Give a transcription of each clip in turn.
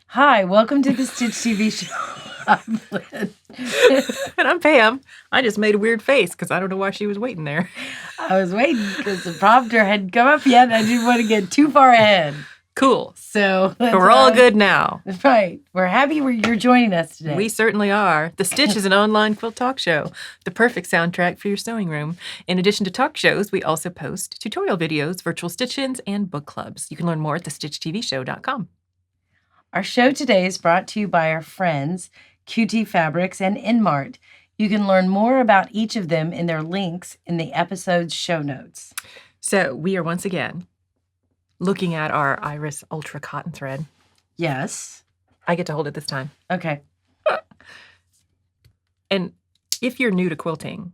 Hi, welcome to the Stitch TV show. I'm Lynn. And I'm Pam. I just made a weird face because I don't know why she was waiting there. I was waiting because the prompter hadn't come up yet. I didn't want to get too far ahead. Cool. So we're all good now. That's right. We're happy you're joining us today. We certainly are. The Stitch is an online quilt talk show, the perfect soundtrack for your sewing room. In addition to talk shows, we also post tutorial videos, virtual stitch-ins, and book clubs. You can learn more at thestitchtvshow.com. Our show today is brought to you by our friends, QT Fabrics and EnMart. You can learn more about each of them in their links in the episode's show notes. So we are once again looking at our Iris Ultra Cotton thread. Yes. I get to hold it this time. Okay. And if you're new to quilting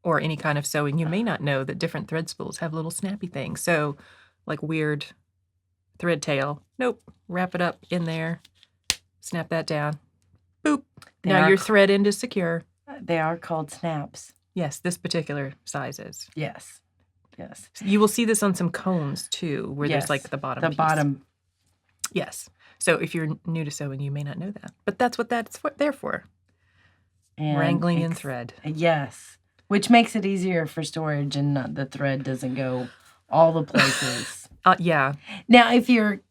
or any kind of sewing, you may not know that different thread spools have little snappy things. So like weird thread tail. Nope. Wrap it up in there. Snap that down. Boop. Now your thread end is secure. They are called snaps. Yes, this particular size is. Yes. Yes. You will see this on some cones too, where there's like the bottom piece. Bottom. Yes. So if you're new to sewing, you may not know that. But that's what that's there for. And wrangling in thread. Yes. Which makes it easier for storage and the thread doesn't go all the places. Yeah. Now, if your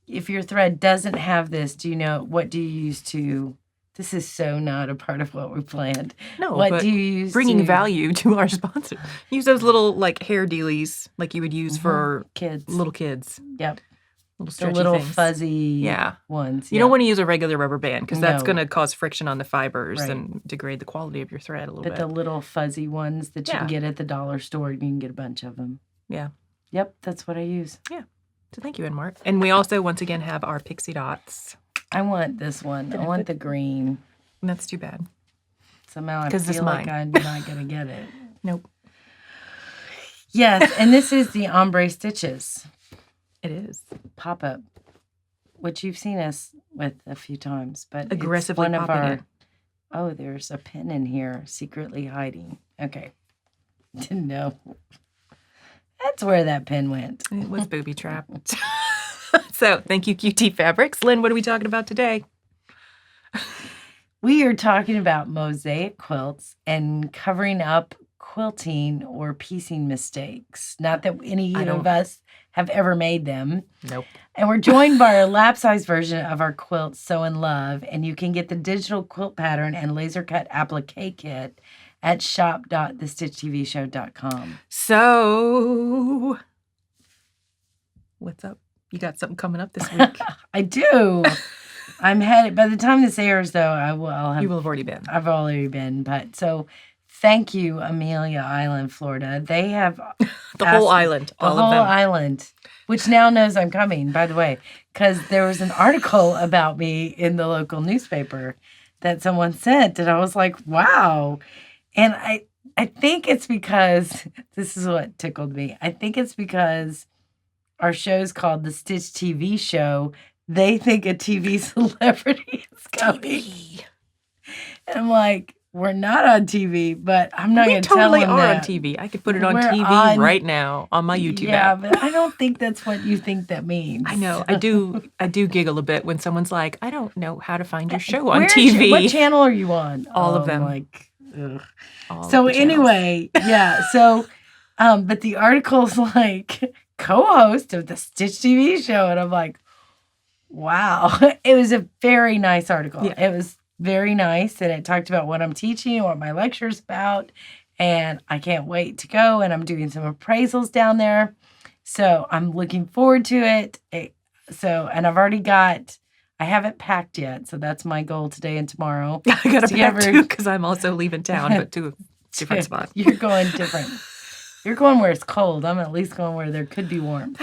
thread doesn't have this, do you know, what do you use to... This is so not a part of what we planned. No, what but do you use bringing value to our sponsor. Use those little like hair dealies like you would use for kids. Little kids. Yep. Little stretchy the little things. Fuzzy ones. You don't want to use a regular rubber band because that's No. going to cause friction on the fibers and degrade the quality of your thread a little bit. But the little fuzzy ones that you can get at the dollar store, you can get a bunch of them. Yeah. Yep, that's what I use. Yeah. So thank you, EnMart. And we also, once again, have our pixie dots. I want this one. I want the green. And that's too bad. Somehow I feel like I'm not going to get it. Nope. Yes, and this is the ombre stitches. It is. Pop-up, which you've seen us with a few times. But aggressively it's one popping of our... it. Oh, there's a pin in here secretly hiding. Okay. Didn't know. That's where that pin went. It was booby trapped. So, thank you, QT Fabrics. Lynn, what are we talking about today? We are talking about mosaic quilts and covering up quilting or piecing mistakes. Not that any of us have ever made them. Nope. And we're joined by our lap-size version of our quilt, Sew in Love, and you can get the digital quilt pattern and laser cut applique kit at shop.thestitchtvshow.com. So, what's up? You got something coming up this week? I do. I'm headed. By the time this airs, though, I'll have. You will have already been. I've already been. But so, thank you, Amelia Island, Florida. They have the whole island, all of them. The whole island, which now knows I'm coming. By the way, because there was an article about me in the local newspaper that someone sent, and I was like, wow. And I think it's because this is what tickled me. I think it's because our show's called the Stitch TV Show. They think a TV celebrity is coming. And I'm like, we're not on TV, but I'm not going to tell them that. We totally are on TV. I could put it on TV right now on my YouTube app. Yeah, but I don't think that's what you think that means. I know. I do giggle a bit when someone's like, I don't know how to find your show on TV. What channel are you on? All of them. Like, ugh. So anyway, yeah. So, but the article's like co-host of the Stitch TV Show, and I'm like, wow. It was a very nice article. Yeah. It was very nice, and it talked about what I'm teaching, what my lecture's about, and I can't wait to go, and I'm doing some appraisals down there. So I'm looking forward to it. And I've already I haven't packed yet, so that's my goal today and tomorrow. I got to pack too, because I'm also leaving town, but to a different spot. You're going different. You're going where it's cold. I'm at least going where there could be warmth.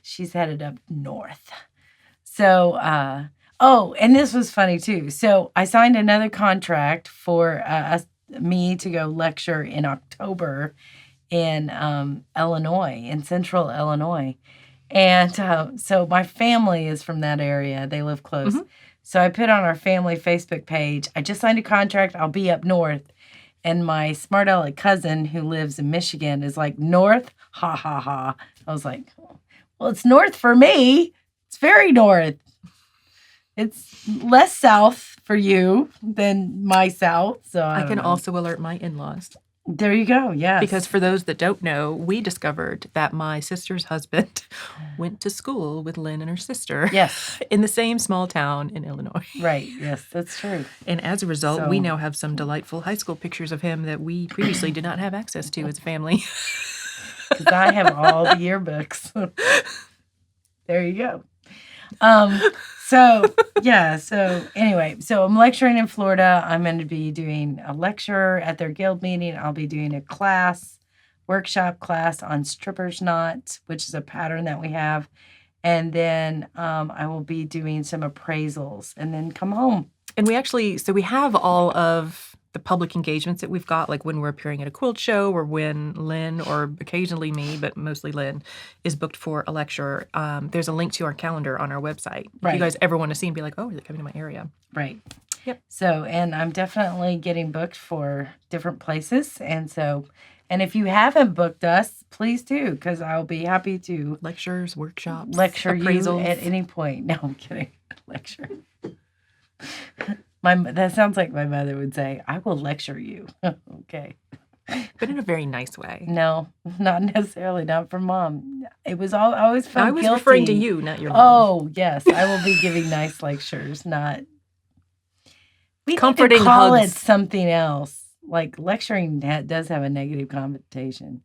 She's headed up north. So, and this was funny too. So I signed another contract for me to go lecture in October in Illinois, in central Illinois. And so my family is from that area. They live close. Mm-hmm. So I put on our family Facebook page, I just signed a contract. I'll be up north. And my smart aleck cousin who lives in Michigan is like, north? Ha, ha, ha. I was like, well, it's north for me. It's very north. It's less south for you than my south. So I can don't know. also alert my in-laws. There you go. Yes. Because for those that don't know, we discovered that my sister's husband went to school with Lynn and her sister. Yes. In the same small town in Illinois. Right. Yes, that's true. And as a result, we now have some delightful high school pictures of him that we previously did not have access to as a family. Because I have all the yearbooks. There you go. So anyway, so I'm lecturing in Florida. I'm going to be doing a lecture at their guild meeting. I'll be doing a workshop class on stripper's knot, which is a pattern that we have. And then I will be doing some appraisals and then come home. And we have all of the public engagements that we've got, like when we're appearing at a quilt show or when Lynn, or occasionally me, but mostly Lynn, is booked for a lecture. There's a link to our calendar on our website. Right. If you guys ever want to see and be like, oh, are they coming to my area? Right. Yep. So, and I'm definitely getting booked for different places. And if you haven't booked us, please do, because I'll be happy to lecture appraisals. You at any point. No, I'm kidding. Lecture. That sounds like my mother would say, I will lecture you. Okay. But in a very nice way. No, not necessarily. Not from Mom. It was always felt I was guilty. referring to you, not your mom. Oh, yes. I will be giving nice lectures, not... We comforting need to call hugs. it something else. Like, lecturing does have a negative connotation.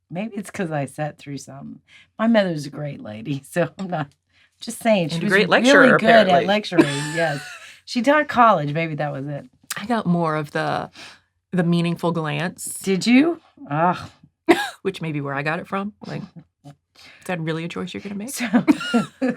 Maybe it's because I sat through something. My mother's a great lady, so I'm not... Just saying. She was great lecturer, really good apparently. at lecturing, yes. She taught college. Maybe that was it. I got more of the meaningful glance. Did you? Oh. Which may be where I got it from. Like, is that really a choice you're going to make? So,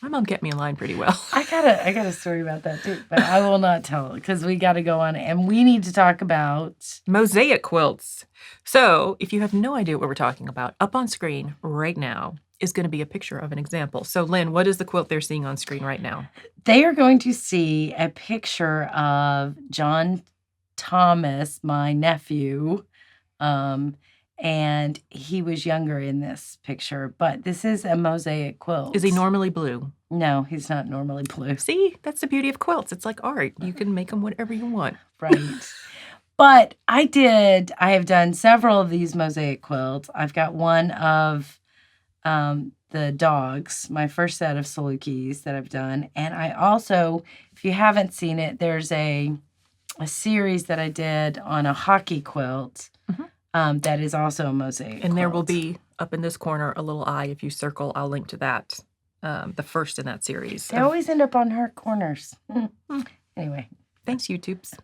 my mom kept me in line pretty well. I got a story about that too, but I will not tell it because we got to go on and we need to talk about Mosaic quilts. So, if you have no idea what we're talking about, up on screen right now is going to be a picture of an example. So, Lynn, what is the quilt they're seeing on screen right now? They are going to see a picture of John Thomas, my nephew, and he was younger in this picture. But this is a mosaic quilt. Is he normally blue? No, he's not normally blue. See, that's the beauty of quilts. It's like art. You can make them whatever you want. Right. But I have done several of these mosaic quilts. I've got one of the dogs, my first set of Salukis that I've done. And I also, if you haven't seen it, there's a series that I did on a hockey quilt that is also a mosaic And there quilt. will be, up in this corner, a little eye. If you circle, I'll link to that, the first in that series. They always end up on her corners. Anyway. Thanks, YouTubes.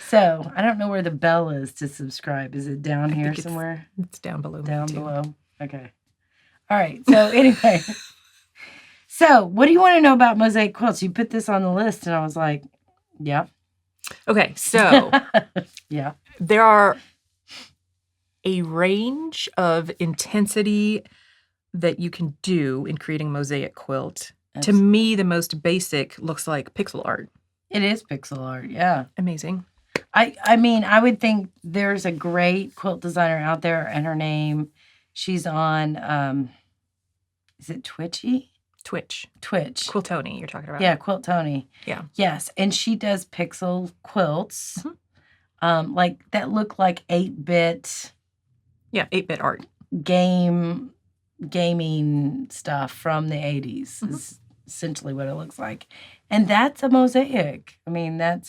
So, I don't know where the bell is to subscribe. Is it down here somewhere? It's down below. Down below. Okay. All right. So, anyway. So, what do you want to know about mosaic quilts? You put this on the list, and I was like, yeah. Okay, so yeah. There are a range of intensity that you can do in creating a mosaic quilt. To me, the most basic looks like pixel art. It is pixel art, yeah. Amazing. I mean, I would think there's a great quilt designer out there, and her name, she's on, is it Twitch. Quiltoni, you're talking about. Yeah, Quiltoni. Yeah. Yes, and she does pixel quilts, like that look like 8-bit. Yeah, 8-bit art. Gaming stuff from the 80s is essentially what it looks like. And that's a mosaic. I mean, there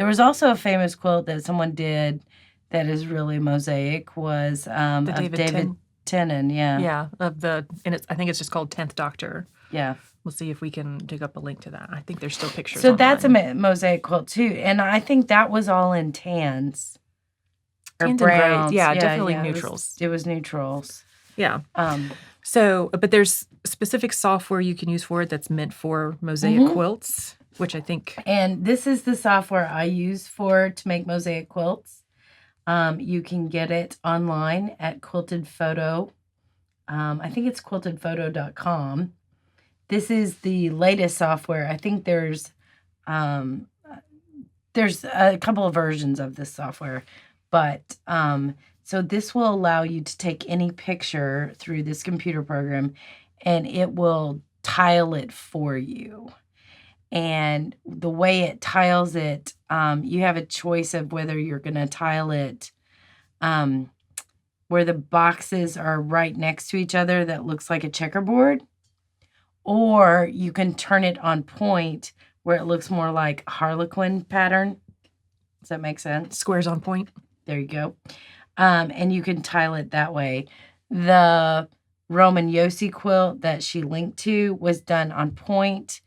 was also a famous quilt that someone did that is really mosaic was of David Tennant, yeah. Yeah, I think it's just called 10th Doctor. Yeah. We'll see if we can dig up a link to that. I think there's still pictures So online. that's a mosaic quilt too. And I think that was all in tans. Or Tans browns. and grays. Yeah, definitely neutrals. It was neutrals. Yeah. So, but there's specific software you can use for it that's meant for mosaic quilts, which I think... And this is the software I use to make mosaic quilts. You can get it online at Quilted Photo. I think it's quiltedphoto.com. This is the latest software. I think there's a couple of versions of this software. But So this will allow you to take any picture through this computer program, and it will tile it for you. And the way it tiles it, you have a choice of whether you're going to tile it where the boxes are right next to each other that looks like a checkerboard, or you can turn it on point where it looks more like a Harlequin pattern. Does that make sense? Squares on point. There you go. And you can tile it that way. The Roman Yossi quilt that she linked to was done on point.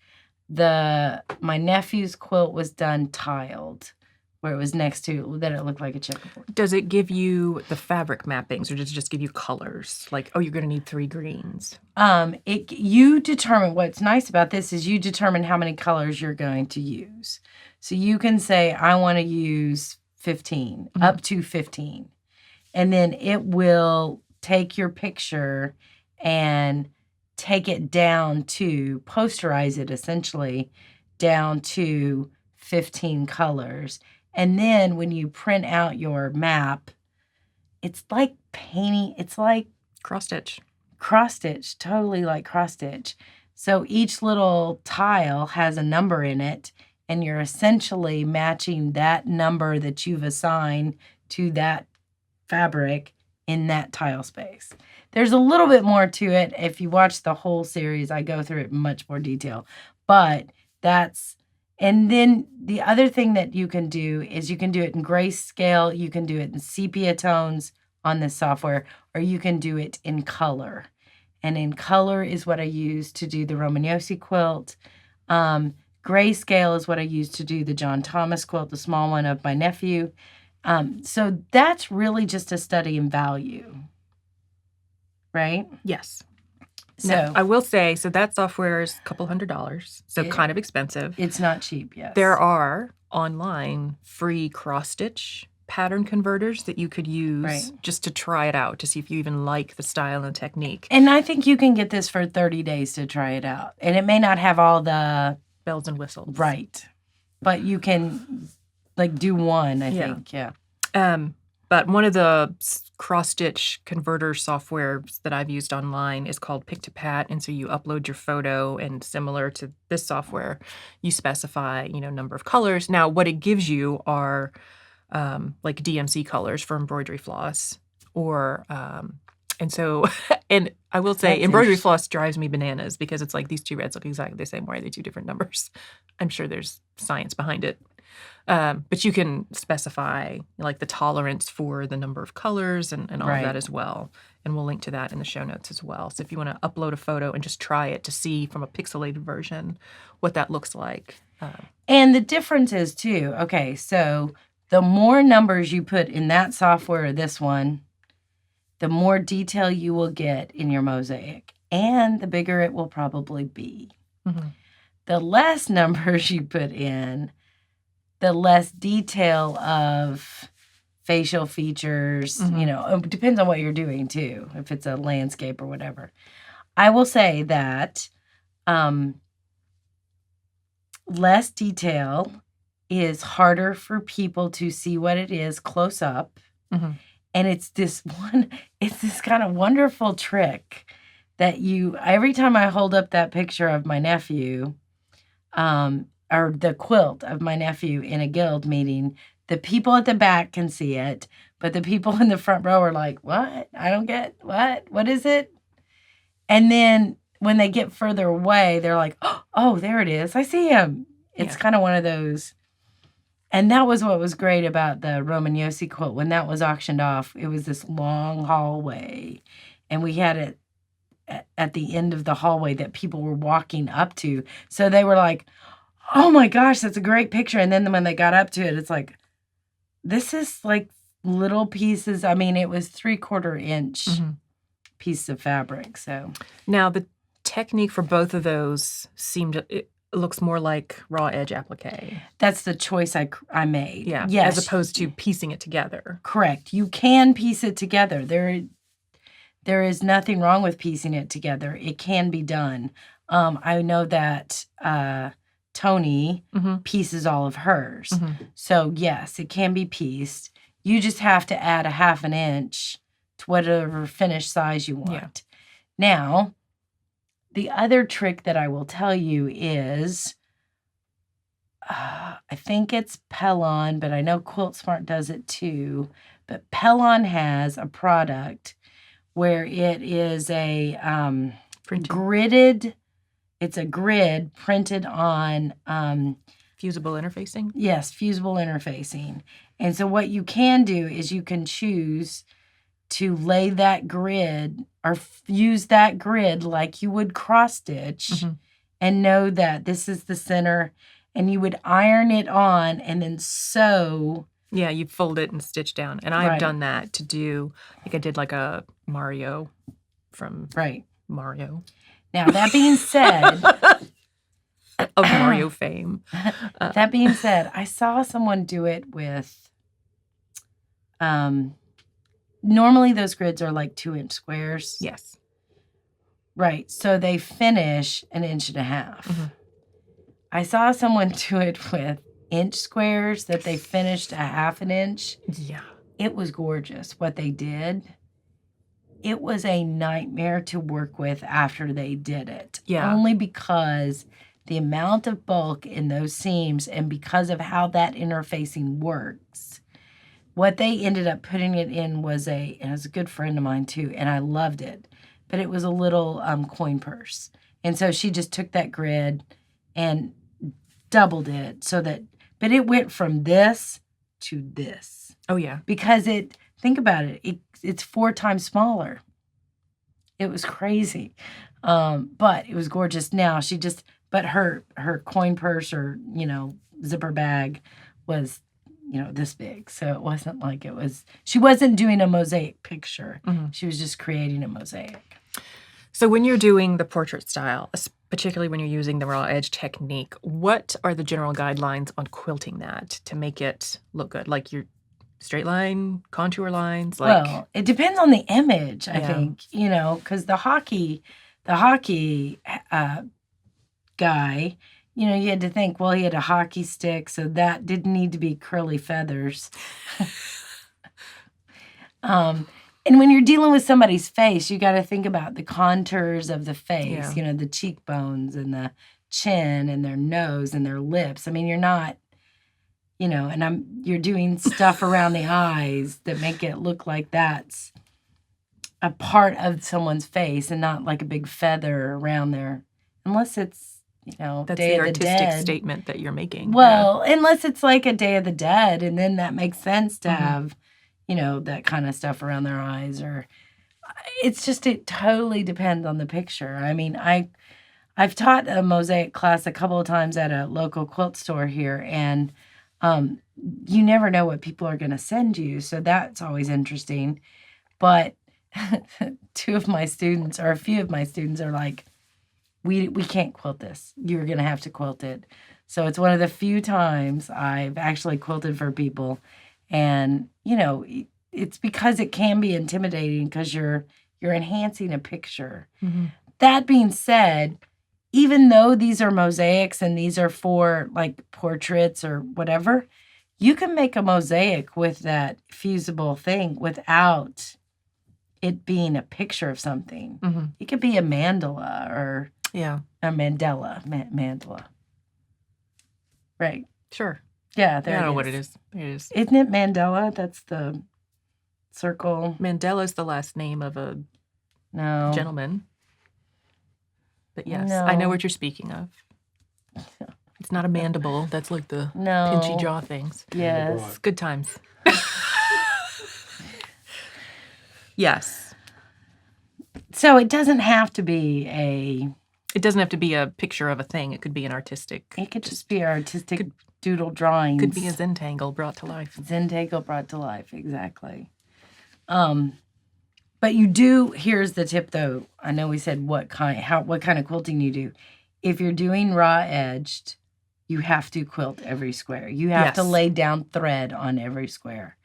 My nephew's quilt was done tiled, where it was next to that it looked like a checkerboard. Does it give you the fabric mappings, or does it just give you colors? Like, oh, you're going to need 3 greens. You determine. What's nice about this is you determine how many colors you're going to use. So you can say, I want to use 15, up to 15. And then it will take your picture and take it down to, posterize it essentially, down to 15 colors. And then when you print out your map, it's like painting, it's like cross-stitch. Cross-stitch, totally like cross-stitch. So each little tile has a number in it, and you're essentially matching that number that you've assigned to that fabric in that tile space. There's a little bit more to it. If you watch the whole series, I go through it in much more detail. But and then the other thing that you can do is you can do it in grayscale, you can do it in sepia tones on this software, or you can do it in color. And in color is what I use to do the Roman Yossi quilt. Grayscale is what I use to do the John Thomas quilt, the small one of my nephew. So that's really just a study in value, right? Yes. So now, I will say, so that software is a couple $100, so kind of expensive. It's not cheap, yes. There are online free cross-stitch pattern converters that you could use just to try it out, to see if you even like the style and technique. And I think you can get this for 30 days to try it out. And it may not have all the bells and whistles. Right. But you can do one, I think. Yeah. But one of the cross-stitch converter softwares that I've used online is called Pick-to-Pat, and so you upload your photo, and similar to this software, you specify, number of colors. Now, what it gives you are like DMC colors for embroidery floss, or and I will say embroidery floss drives me bananas because it's like these two reds look exactly the same. Why are they 2 different numbers? I'm sure there's science behind it. But you can specify like the tolerance for the number of colors and all of that as well. And we'll link to that in the show notes as well. So if you want to upload a photo and just try it to see from a pixelated version what that looks like. And the difference is too, okay, so the more numbers you put in that software or this one, the more detail you will get in your mosaic. And the bigger it will probably be. Mm-hmm. The less numbers you put in, the less detail of facial features, it depends on what you're doing too, if it's a landscape or whatever. I will say that less detail is harder for people to see what it is close up. Mm-hmm. And it's this kind of wonderful trick that every time I hold up that picture of my nephew, or the quilt of my nephew in a guild meeting, the people at the back can see it, but the people in the front row are like, what? I don't get, what? What is it? And then when they get further away, they're like, oh, there it is. I see him. It's kind of one of those. And that was what was great about the Roman Yossi quilt. When that was auctioned off, it was this long hallway, and we had it at the end of the hallway that people were walking up to. So they were like, oh my gosh, that's a great picture. And then when they got up to it, it's like, this is like little pieces. I mean, it was 3/4 inch pieces of fabric. So now the technique for both of those it looks more like raw edge applique. That's the choice I made. Yeah. Yes. As opposed to piecing it together. Correct. You can piece it together. There is nothing wrong with piecing it together. It can be done. I know that Tony pieces all of hers. So yes, it can be pieced. You just have to add a 1/2 inch to whatever finish size you want. Yeah. Now, the other trick that I will tell you is, I think it's Pellon, but I know Quilt Smart does it too. But Pellon has a product where it is a gridded, it's a grid printed on fusible interfacing? Yes, fusible interfacing. And so what you can do is you can choose to lay that grid or use that grid like you would cross stitch and know that this is the center, and you would iron it on and then sew. Yeah, you fold it and stitch down. And I've done that to do, like I did like a Mario from Mario. Now, that being said, of Mario fame. That being said, I saw someone do it with, normally those grids are like 2-inch squares. Yes. Right. So they finish 1.5 inches. I saw someone do it with inch squares that they finished 1/2 inch. Yeah. It was gorgeous what they did. It was a nightmare to work with after they did it. Yeah. Only because the amount of bulk in those seams and because of how that interfacing works. What they ended up putting it in was it was a good friend of mine too, and I loved it. But it was a little coin purse. And so she just took that grid and doubled it but it went from this to this. Oh, yeah. Because think about it, it's 4 times smaller. It was crazy. But it was gorgeous. Now but her coin purse or, zipper bag was, this big. So it wasn't like she wasn't doing a mosaic picture. She was just creating a mosaic. So when you're doing the portrait style, particularly when you're using the raw edge technique, what are the general guidelines on quilting that to make it look good? Like your straight line, contour lines? Well, it depends on the image, I think, because the hockey guy, you had to think, well, he had a hockey stick, so that didn't need to be curly feathers. And when you're dealing with somebody's face, you got to think about the contours of the face, the cheekbones and the chin and their nose and their lips. I mean, you're not, you're doing stuff around the eyes that make it look like that's a part of someone's face and not like a big feather around there, unless it's, that's Day the of the artistic Dead statement that you're making. Well, unless it's like a Day of the Dead, and then that makes sense to have, that kind of stuff around their eyes, or it totally depends on the picture. I mean, I've taught a mosaic class a couple of times at a local quilt store here, and you never know what people are going to send you, so that's always interesting. But a few of my students are like, we can't quilt this. You're going to have to quilt it. So it's one of the few times I've actually quilted for people. And, it's because it can be intimidating because you're enhancing a picture. That being said, even though these are mosaics and these are for like portraits or whatever, you can make a mosaic with that fusible thing without it being a picture of something. It could be a mandala or a mandala. Mandala. Right. Sure. Yeah, I don't know what it is. It is. Isn't it Mandela? That's the circle. Mandela's the last name of a gentleman. But yes, I know what you're speaking of. It's not a mandible. That's like the pinchy jaw things. Yes. Good times. Yes. So it doesn't have to be It doesn't have to be a picture of a thing. It could be an artistic. It could just be artistic doodle drawings. Could be a Zentangle brought to life. Zentangle brought to life, exactly. But you do. Here's the tip, though. I know we said what kind of quilting you do. If you're doing raw edged, you have to quilt every square. You have to lay down thread on every square.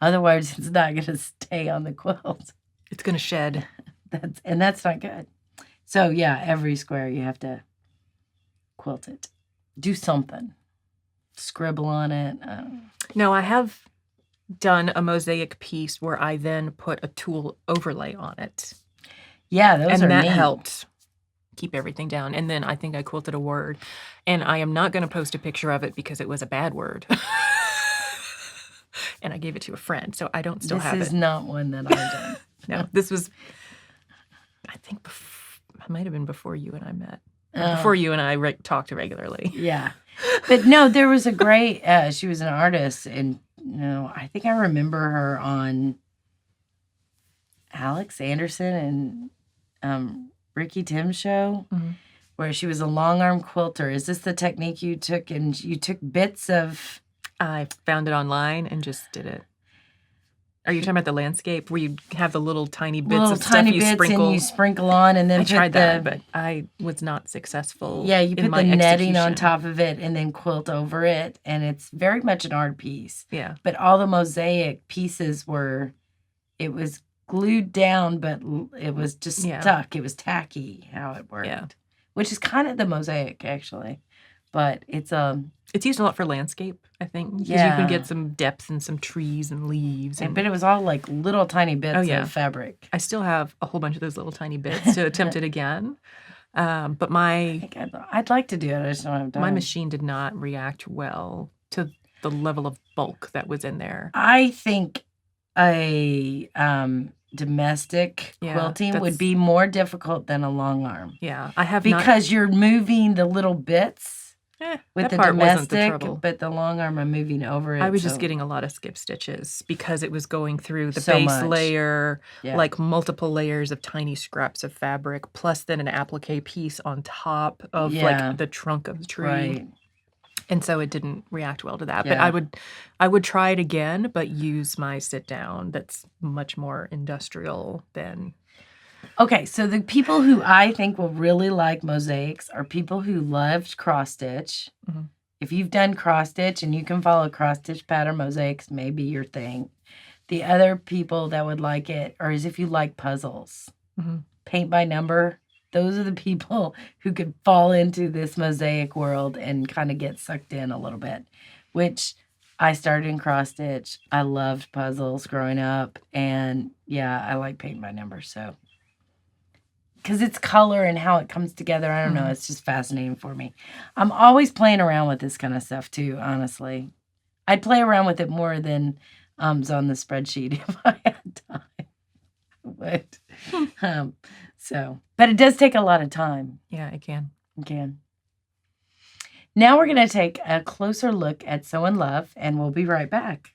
Otherwise, it's not going to stay on the quilt. It's going to shed. That's not good. So yeah, every square you have to quilt it. Do something. Scribble on it. No, I have done a mosaic piece where I then put a tulle overlay on it. Yeah, those are And that neat. helped keep everything down. And then I think I quilted a word. And I am not going to post a picture of it because it was a bad word. And I gave it to a friend, so I don't still have it. This is not one that I've done. No, this was, I think, it might have been before you and I met. Before you and I talked regularly. Yeah. But no, there was a great, she was an artist, and I think I remember her on Alex Anderson and Ricky Tim's show, where she was a long arm quilter. Is this the technique you took? And you took bits of... I found it online and just did it. Are you talking about the landscape where you have the little tiny bits of stuff you sprinkle? And you sprinkle on, and then I tried that, but I was not successful. Yeah, you put the netting on top of it and then quilt over it, and it's very much an art piece. Yeah. But all the mosaic pieces it was glued down, but it was just stuck. It was tacky how it worked. Yeah. Which is kind of the mosaic, actually. But it's used a lot for landscape, I think. Because you can get some depth and some trees and leaves. But it was all like little tiny bits of fabric. I still have a whole bunch of those little tiny bits to attempt it again. But I'd like to do it. I just don't have time. My machine did not react well to the level of bulk that was in there. I think a domestic quilting would be more difficult than a long arm. Yeah, I have because you're moving the little bits. With the domestic, wasn't the trouble. But the long arm, I'm moving over it. I was just getting a lot of skip stitches because it was going through the base layer, like multiple layers of tiny scraps of fabric, plus then an applique piece on top of like the trunk of the tree. Right. And so it didn't react well to that. Yeah. But I would try it again, but use my sit down that's much more industrial than... Okay, so the people who I think will really like mosaics are people who loved cross stitch. Mm-hmm. If you've done cross stitch and you can follow cross stitch pattern, mosaics may be your thing. The other people that would like it is if you like puzzles, paint by number. Those are the people who could fall into this mosaic world and kind of get sucked in a little bit, which I started in cross stitch. I loved puzzles growing up, and I like paint by number, so... Because it's color and how it comes together. I don't know. It's just fascinating for me. I'm always playing around with this kind of stuff, too, honestly. I'd play around with it more than is on the spreadsheet if I had time. But it does take a lot of time. Yeah, it can. It can. Now we're going to take a closer look at Sew and Love, and we'll be right back.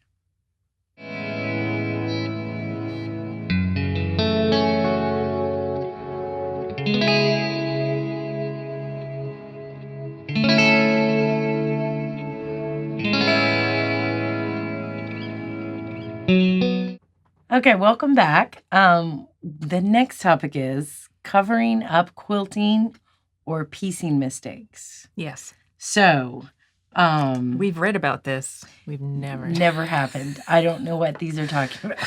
Okay, welcome back. The next topic is covering up quilting or piecing mistakes. Yes. So, we've read about this. We've never happened. I don't know what these are talking about.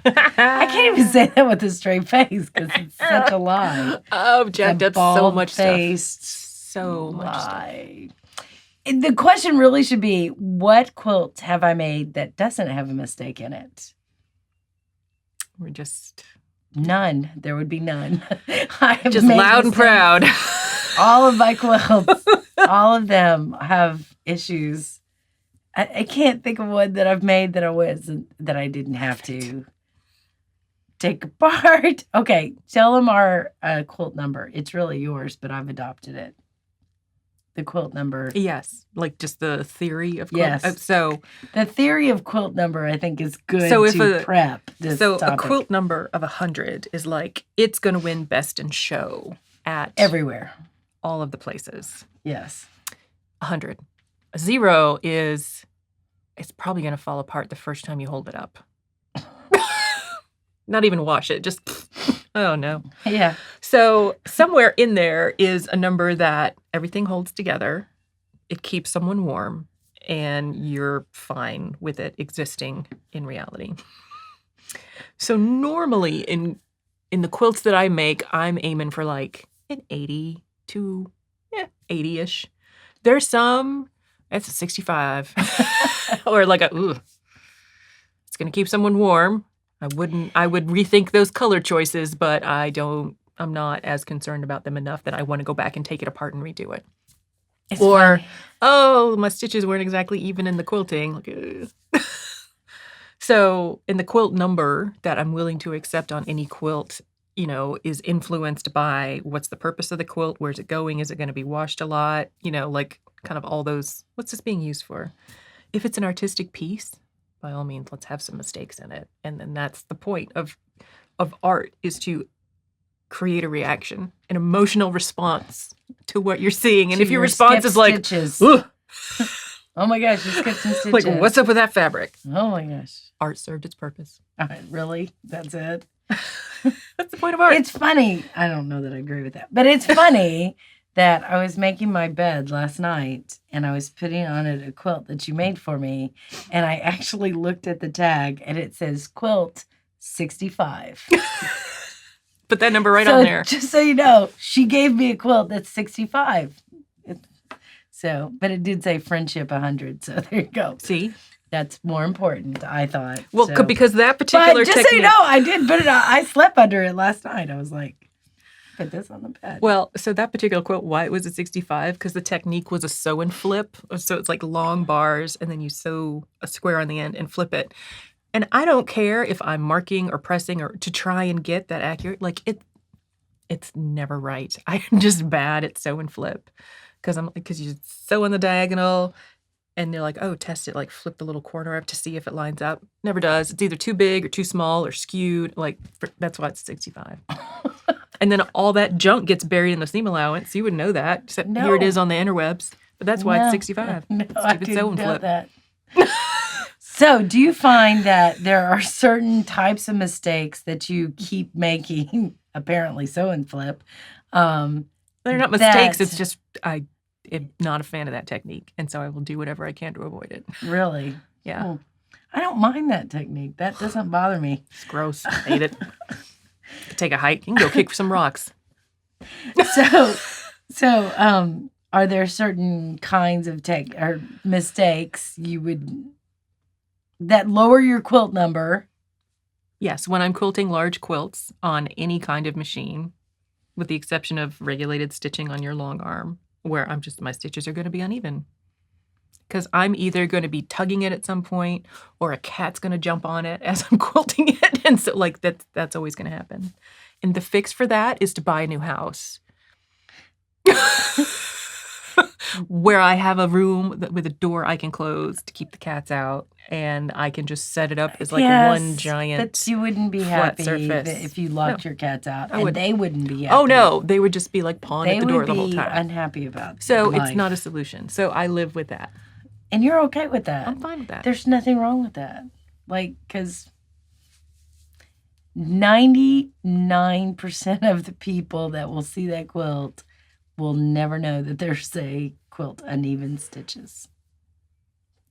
I can't even say that with a straight face because it's such a lie. Oh, jacked up so much stuff. So much lie. The question really should be, what quilt have I made that doesn't have a mistake in it? We're just... None. There would be none. Just loud and proud. All of my quilts, all of them have issues. I can't think of one that I've made that I didn't have to take apart. Okay, tell them our quilt number. It's really yours, but I've adopted it. The quilt number. Yes, like just the theory of quilt. Yes. So the theory of quilt number, I think, is good to prep this topic. A quilt number of 100 is like, it's going to win best in show at... everywhere. All of the places. Yes. 100. A 0 is, it's probably going to fall apart the first time you hold it up. Not even wash it, just... Oh, no. Yeah. So somewhere in there is a number that everything holds together. It keeps someone warm, and you're fine with it existing in reality. So normally in the quilts that I make, I'm aiming for like an 80 to 80-ish. There's some, that's a 65. Or like a, ooh. going to keep someone warm. I would rethink those color choices, but I'm not as concerned about them enough that I want to go back and take it apart and redo it. It's Or, funny. oh, my stitches weren't exactly even in the quilting. Like, so in the quilt number that I'm willing to accept on any quilt, is influenced by what's the purpose of the quilt, where's it going, is it going to be washed a lot, like kind of all those, what's this being used for? If it's an artistic piece, by all means, let's have some mistakes in it. And then that's the point of art, is to create a reaction, an emotional response to what you're seeing. And if your response is like, oh my gosh, you skipped some stitches. Like, what's up with that fabric? Oh my gosh. Art served its purpose. Really? That's it? That's the point of art. It's funny. I don't know that I agree with that. But it's funny that I was making my bed last night and I was putting on it a quilt that you made for me. And I actually looked at the tag and it says quilt 65. Put that number right on there. Just so you know, she gave me a quilt that's 65. But it did say friendship 100. So there you go. See? That's more important, I thought. Well, because that particular just so you know, I did put it on. I slept under it last night. I was like, put this on the bed. Well, so that particular quilt, why it was a 65? Because the technique was a sew and flip. So it's like long bars, and then you sew a square on the end and flip it. And I don't care if I'm marking or pressing or to try and get that accurate. Like it's never right. I'm just bad at sew and flip because you sew on the diagonal. And they're like, oh, test it, like flip the little corner up to see if it lines up. Never does. It's either too big or too small or skewed. That's why it's 65. And then all that junk gets buried in the seam allowance. You wouldn't know that. Except here it is on the interwebs. But that's why it's 65. No, I didn't know that. Flip. So do you find that there are certain types of mistakes that you keep making, apparently sew and flip? They're not mistakes. It's just I'm not a fan of that technique, and so I will do whatever I can to avoid it. Really? Yeah. Oh, I don't mind that technique. That doesn't bother me. It's gross. I hate it. Take a hike. You can go kick some rocks. So, are there certain kinds of mistakes that lower your quilt number? Yes, when I'm quilting large quilts on any kind of machine, with the exception of regulated stitching on your long arm, where my stitches are going to be uneven. Because I'm either going to be tugging it at some point or a cat's going to jump on it as I'm quilting it. And so that's always going to happen. And the fix for that is to buy a new house. Where I have a room with a door I can close to keep the cats out. And I can just set it up as one giant but you wouldn't be happy if you locked your cats out. They wouldn't be happy. Oh, no. They would just be pawing at the door the whole time. They would be unhappy about it. So it's not a solution. So I live with that. And you're okay with that? I'm fine with that. There's nothing wrong with that. Because 99% of the people that will see that quilt will never know that there's a quilt uneven stitches.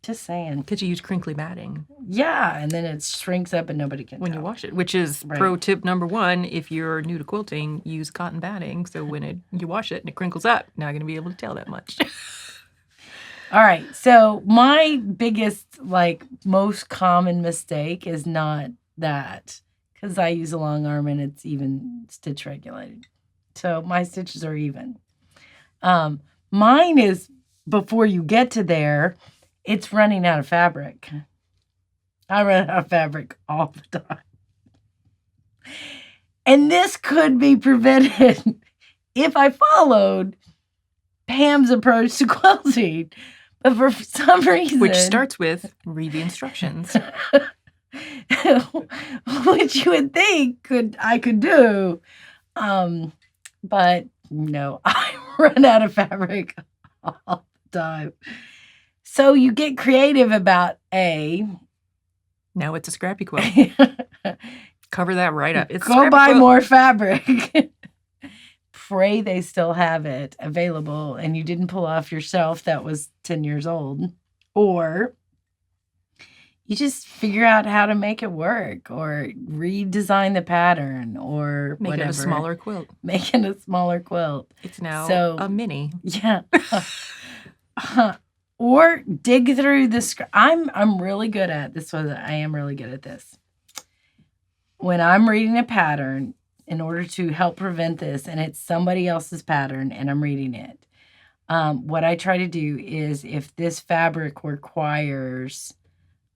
Just saying. Because you use crinkly batting. Yeah, and then it shrinks up and nobody can when tell. You wash it, which is pro tip number 1. If you're new to quilting, use cotton batting. So when you wash it and it crinkles up, now you're going to be able to tell that much. All right. So my biggest, most common mistake is not that, because I use a long arm and it's even stitch regulated. So my stitches are even. Mine is, before you get to there, it's running out of fabric. I run out of fabric all the time. And this could be prevented if I followed Pam's approach to quilting. But for some reason... Which starts with, read the instructions. Which you would think I could do. But no, I run out of fabric all the time. So you get creative about Now it's a scrappy quilt. Cover that right up. Go buy more fabric. Pray they still have it available and you didn't pull off your shelf that was 10 years old. Or you just figure out how to make it work or redesign the pattern or Make whatever. it a smaller quilt. Make it a smaller quilt. It's now a mini. Yeah. or dig through the script. I'm really good at this. I am really good at this. When I'm reading a pattern, in order to help prevent this, and it's somebody else's pattern, and I'm reading it, what I try to do is if this fabric requires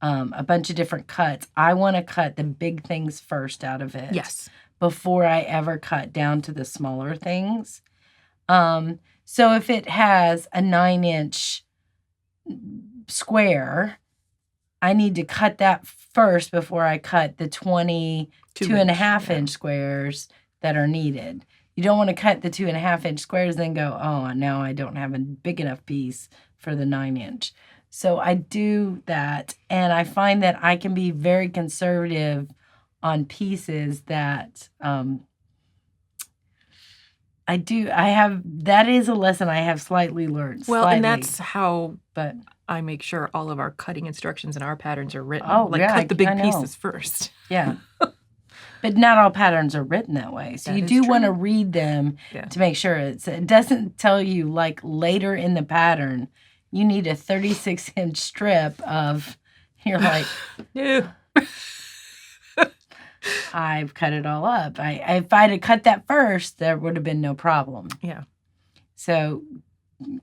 a bunch of different cuts, I want to cut the big things first out of it. Yes. Before I ever cut down to the smaller things. So if it has a 9-inch square, I need to cut that first before I cut the 22.5-inch squares that are needed. You don't want to cut the 2.5-inch squares and then go, oh, now I don't have a big enough piece for the 9-inch. So I do that, and I find that I can be very conservative on pieces that that is a lesson I have slightly learned. Well, and that's how I make sure all of our cutting instructions and our patterns are written. Oh, yeah, cut the big pieces first. Yeah. But not all patterns are written that way. So you do want to read them to make sure it doesn't tell you like later in the pattern, you need a 36-inch strip of, you're like, no. I've cut it all up. If I'd have cut that first, there would have been no problem. Yeah. So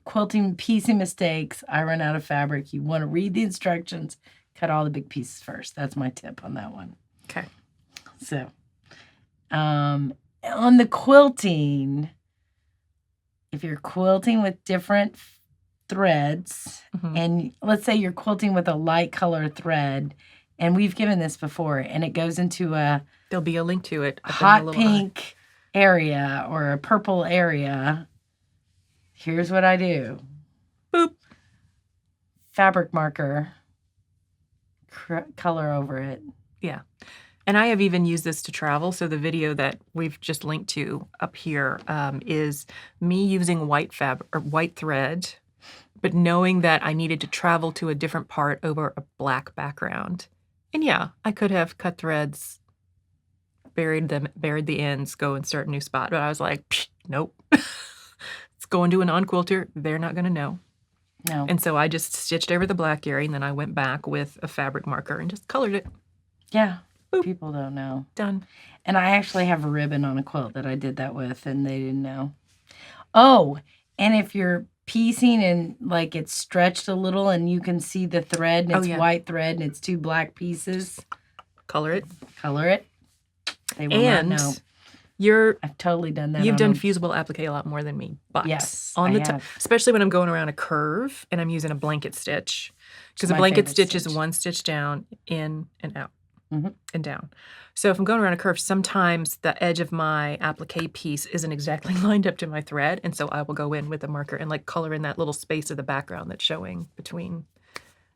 quilting piecing mistakes, I run out of fabric. You want to read the instructions, cut all the big pieces first. That's my tip on that one. Okay. So on the quilting, if you're quilting with different threads, and let's say you're quilting with a light color thread, and we've given this before, and it goes into there'll be a link to it. Hot pink area or a purple area. Here's what I do. Boop. Fabric marker. Color over it. Yeah. And I have even used this to travel. So the video that we've just linked to up here is me using white thread, but knowing that I needed to travel to a different part over a black background. And yeah, I could have cut threads, buried the ends, go and start a new spot. But I was like, nope. It's going to a non-quilter. They're not going to know. No. And so I just stitched over the black area, and then I went back with a fabric marker and just colored it. Yeah. Boop. People don't know. Done. And I actually have a ribbon on a quilt that I did that with, and they didn't know. Oh, and if you're piecing and like it's stretched a little and you can see the thread and it's white thread and it's 2 black pieces. Color it. They will not know. I've totally done that. You've done fusible applique a lot more than me. But yes, on the top, especially when I'm going around a curve and I'm using a blanket stitch. Because a blanket stitch is one stitch down, in and out, and down. So if I'm going around a curve, sometimes the edge of my applique piece isn't exactly lined up to my thread. And so I will go in with a marker and like color in that little space of the background that's showing between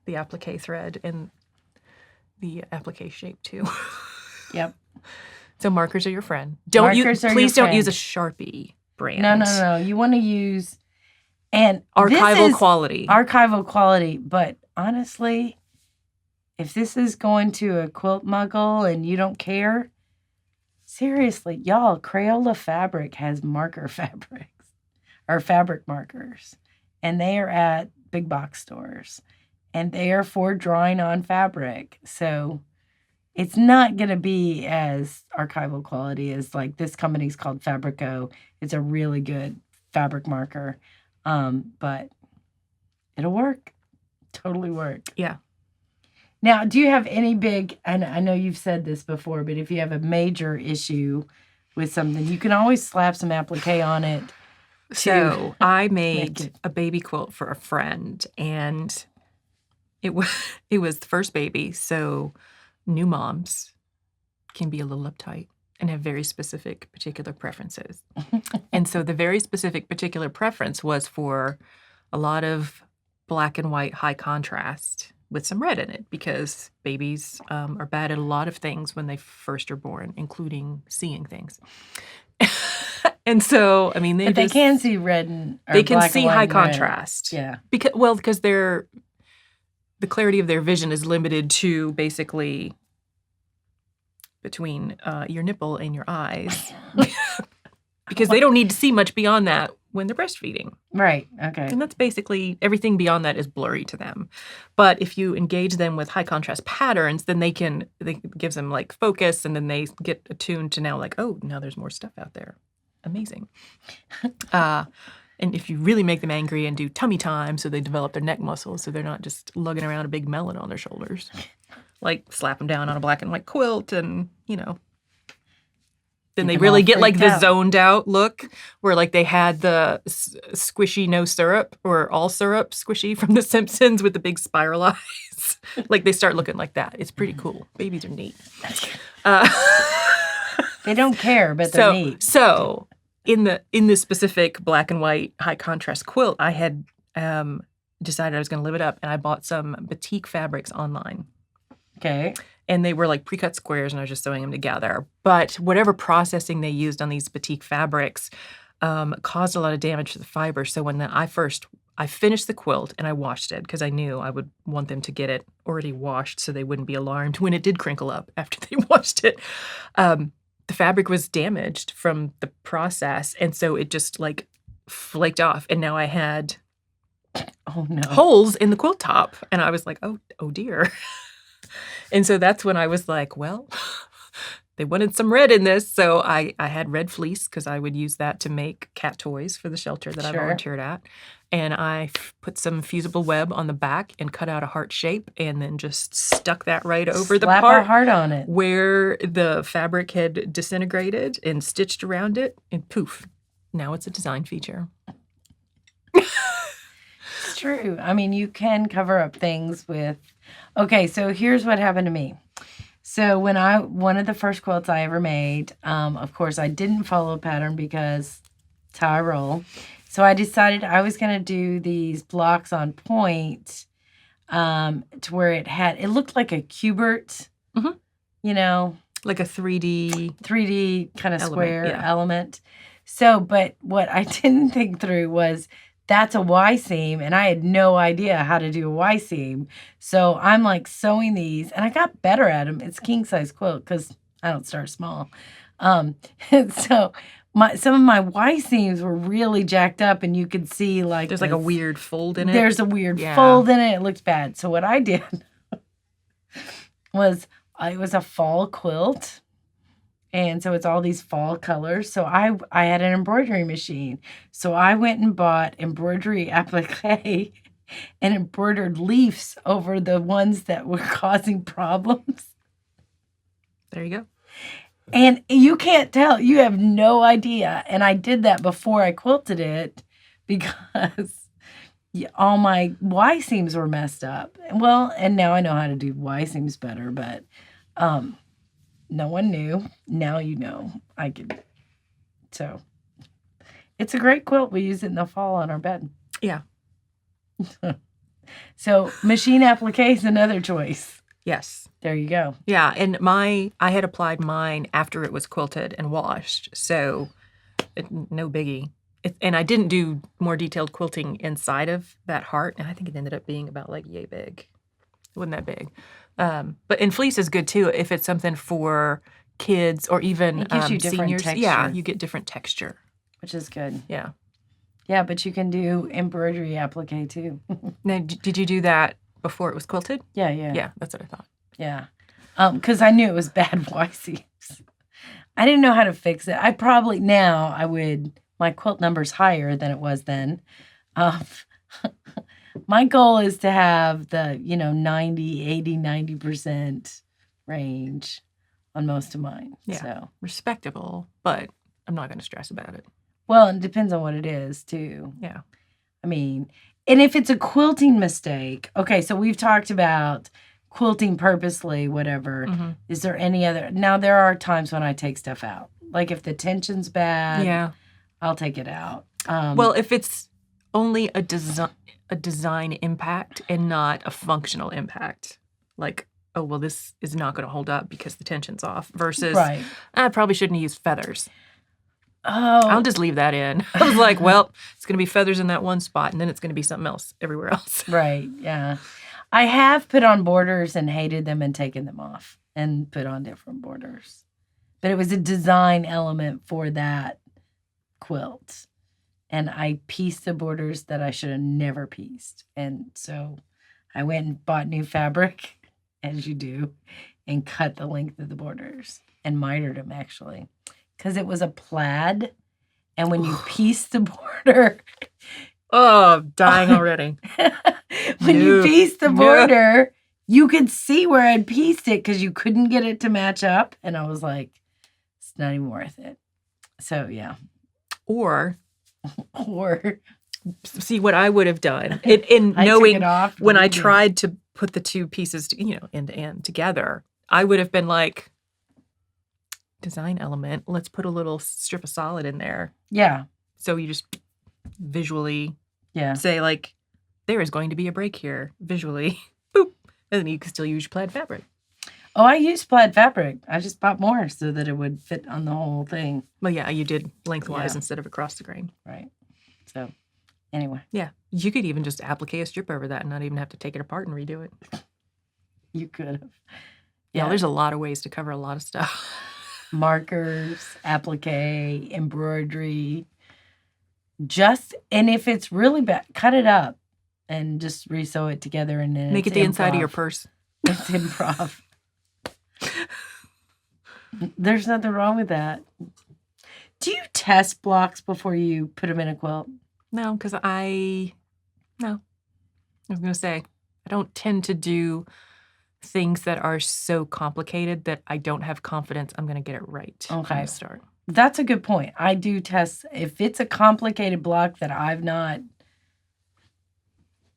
the applique thread and the applique shape too. Yep. So markers are your friend. Please don't use a Sharpie brand. No. You want to use archival quality. Archival quality, but honestly, if this is going to a quilt muggle and you don't care, seriously, y'all, Crayola Fabric has marker fabrics or fabric markers, and they are at big box stores, and they are for drawing on fabric. So it's not going to be as archival quality as like this company's called Fabrico. It's a really good fabric marker, but it'll work. Totally work. Yeah. Now, do you have any big, and I know you've said this before, but if you have a major issue with something, you can always slap some applique on it. So I made a baby quilt for a friend, and it was the first baby. So new moms can be a little uptight and have very specific particular preferences. And so the very specific particular preference was for a lot of black and white high contrast with some red in it, because babies are bad at a lot of things when they first are born, including seeing things. And so, I mean, they can see red and they can see high contrast. Yeah. Because the clarity of their vision is limited to basically between your nipple and your eyes. Because they don't need to see much beyond that when they're breastfeeding. Right. Okay. And that's basically everything beyond that is blurry to them. But if you engage them with high contrast patterns, then they gives them like focus, and then they get attuned to now like, oh, now there's more stuff out there. Amazing. And if you really make them angry and do tummy time, so they develop their neck muscles, so they're not just lugging around a big melon on their shoulders, like slap them down on a black and white quilt, and then they really get like the zoned out look where like they had the squishy no syrup or all syrup squishy from The Simpsons with the big spiral eyes. Like they start looking like that. It's pretty cool. Babies are neat. They don't care, but they're neat. So in the specific black and white high contrast quilt, I had decided I was going to live it up, and I bought some batik fabrics online. Okay. And they were like pre-cut squares, and I was just sewing them together. But whatever processing they used on these batik fabrics caused a lot of damage to the fiber. So when I finished the quilt and I washed it because I knew I would want them to get it already washed so they wouldn't be alarmed when it did crinkle up after they washed it. The fabric was damaged from the process, and so it just like flaked off. And now I had holes in the quilt top, and I was like, oh dear. And so that's when I was like, well, they wanted some red in this. So I had red fleece because I would use that to make cat toys for the shelter that I volunteered at. And I put some fusible web on the back and cut out a heart shape, and then just stuck that right over the part. Slap a heart on it. Where the fabric had disintegrated, and stitched around it, and poof. Now it's a design feature. It's true. I mean, you can cover up things with... Okay, so here's what happened to me. So one of the first quilts I ever made, of course, I didn't follow a pattern because it's how I roll. So I decided I was going to do these blocks on point to where it looked like a Cubert, Like a 3D kind of square element. So, but what I didn't think through was that's a Y seam, and I had no idea how to do a Y seam. So I'm like sewing these, and I got better at them. It's king size quilt because I don't start small. So some of my Y seams were really jacked up, and you could see like there's like a weird fold in it. There's a weird fold in it. It looked bad. So what I did was it was a fall quilt. And so it's all these fall colors. So I had an embroidery machine. So I went and bought embroidery applique and embroidered leaves over the ones that were causing problems. There you go. And you can't tell. You have no idea. And I did that before I quilted it because all my Y seams were messed up. Well, and now I know how to do Y seams better, but... no one knew. Now you know. I could. So, it's a great quilt. We use it in the fall on our bed. Yeah. So, machine applique is another choice. Yes. There you go. Yeah, and I had applied mine after it was quilted and washed, so no biggie. And I didn't do more detailed quilting inside of that heart, and I think it ended up being about like yay big. It wasn't that big. But fleece is good too if it's something for kids or even it gives you different seniors. Texture. Yeah, you get different texture, which is good. Yeah, yeah, but you can do embroidery applique too. Now, did you do that before it was quilted? Yeah. That's what I thought. Yeah, because I knew it was bad Y seams. I didn't know how to fix it. I would. My quilt number's higher than it was then. My goal is to have the, 90% range on most of mine. Yeah, so. Respectable, but I'm not going to stress about it. Well, it depends on what it is, too. Yeah. I mean, and if it's a quilting mistake, okay, so we've talked about quilting purposely, whatever. Mm-hmm. Is there any other? Now, there are times when I take stuff out. Like if the tension's bad, I'll take it out. Well, if it's only a design impact and not a functional impact. Like, oh, well, this is not going to hold up because the tension's off versus I probably shouldn't have used feathers. Oh. I'll just leave that in. I was like, well, it's going to be feathers in that one spot and then it's going to be something else everywhere else. Right, yeah. I have put on borders and hated them and taken them off and put on different borders. But it was a design element for that quilt. and I pieced the borders that I should have never pieced. And so I went and bought new fabric, as you do, and cut the length of the borders and mitered them, actually, because it was a plaid. And when you piece the border... Oh, I'm dying already. When you piece the border, you could see where I'd pieced it because you couldn't get it to match up. And I was like, it's not even worth it. So, yeah. Or see what I would have done in knowing when I tried to put the two pieces, end to end together, I would have been like, design element, let's put a little strip of solid in there. Yeah. So you just visually say like, there is going to be a break here visually. Boop. And then you can still use plaid fabric. Oh, I used plaid fabric. I just bought more so that it would fit on the whole thing. Well, yeah, you did lengthwise instead of across the grain. Right. So, anyway. Yeah. You could even just applique a strip over that and not even have to take it apart and redo it. You could have. Yeah, there's a lot of ways to cover a lot of stuff. Markers, applique, embroidery. And if it's really bad, cut it up and just re-sew it together. And then make it the inside of your purse. It's improv. There's nothing wrong with that. Do you test blocks before you put them in a quilt? No, because I was going to say, I don't tend to do things that are so complicated that I don't have confidence I'm going to get it right from the start. That's a good point. I do test. If it's a complicated block that I've not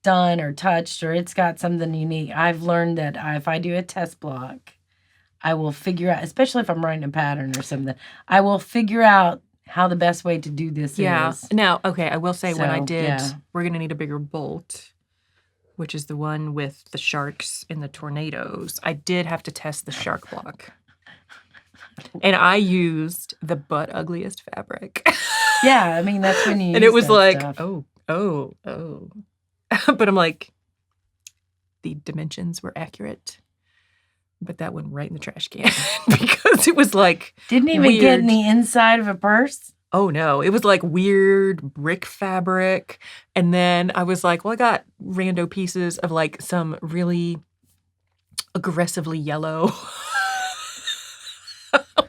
done or touched, or it's got something unique, I've learned that if I do a test block, I will figure out, especially if I'm writing a pattern or something, I will figure out how the best way to do this is. Yeah. Now, okay, I will say when I did, we're going to need a bigger bolt, which is the one with the sharks and the tornadoes. I did have to test the shark block. And I used the butt ugliest fabric. Yeah, I mean, that's when you and it was like, stuff. oh. But I'm like, the dimensions were accurate. But that went right in the trash can because it was like didn't even weird. Get in the inside of a purse? Oh, no. It was like weird brick fabric. And then I was like, well, I got rando pieces of like some really aggressively yellow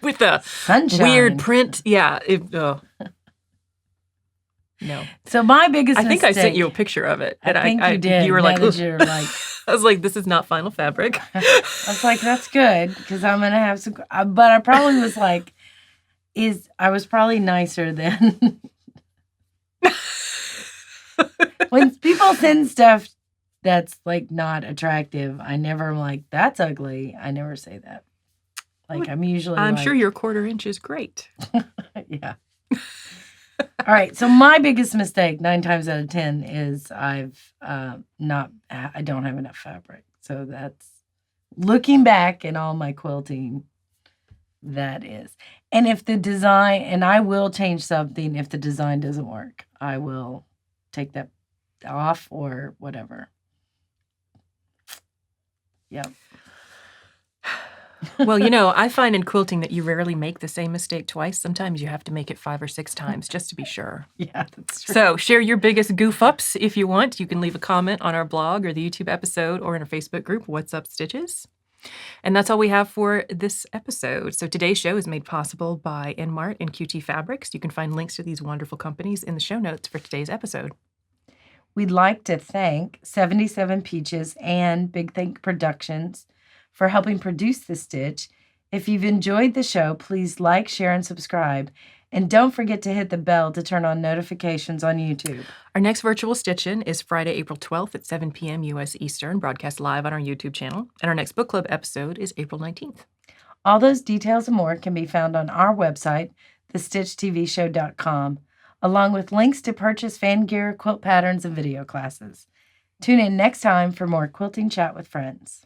with a Sunshine. Weird print. Yeah. No. So my biggest mistake, I sent you a picture of it. And I think you did. You were like, I was like, this is not final fabric. I was like, that's good because I'm going to have some. But I probably was like, I was probably nicer than. When people send stuff that's like not attractive, I never am like, that's ugly. I never say that. Like I'm usually I'm sure your 1/4 inch is great. Yeah. All right. So my biggest mistake 9 times out of 10 is I don't have enough fabric. So that's looking back in all my quilting, that is. And if the design, and I will change something if the design doesn't work, I will take that off or whatever. Yep. Well, I find in quilting that you rarely make the same mistake twice. Sometimes you have to make it 5 or 6 times just to be sure. Yeah, that's true. So share your biggest goof ups if you want. You can leave a comment on our blog or the YouTube episode or in our Facebook group, What's Up Stitches. And that's all we have for this episode. So today's show is made possible by EnMart and QT Fabrics. You can find links to these wonderful companies in the show notes for today's episode. We'd like to thank 77 Peaches and Big Think Productions for helping produce The Stitch. If you've enjoyed the show, please like, share, and subscribe. And don't forget to hit the bell to turn on notifications on YouTube. Our next virtual stitch-in is Friday, April 12th at 7 p.m. U.S. Eastern, broadcast live on our YouTube channel. And our next book club episode is April 19th. All those details and more can be found on our website, thestitchtvshow.com, along with links to purchase fan gear, quilt patterns, and video classes. Tune in next time for more Quilting Chat with Friends.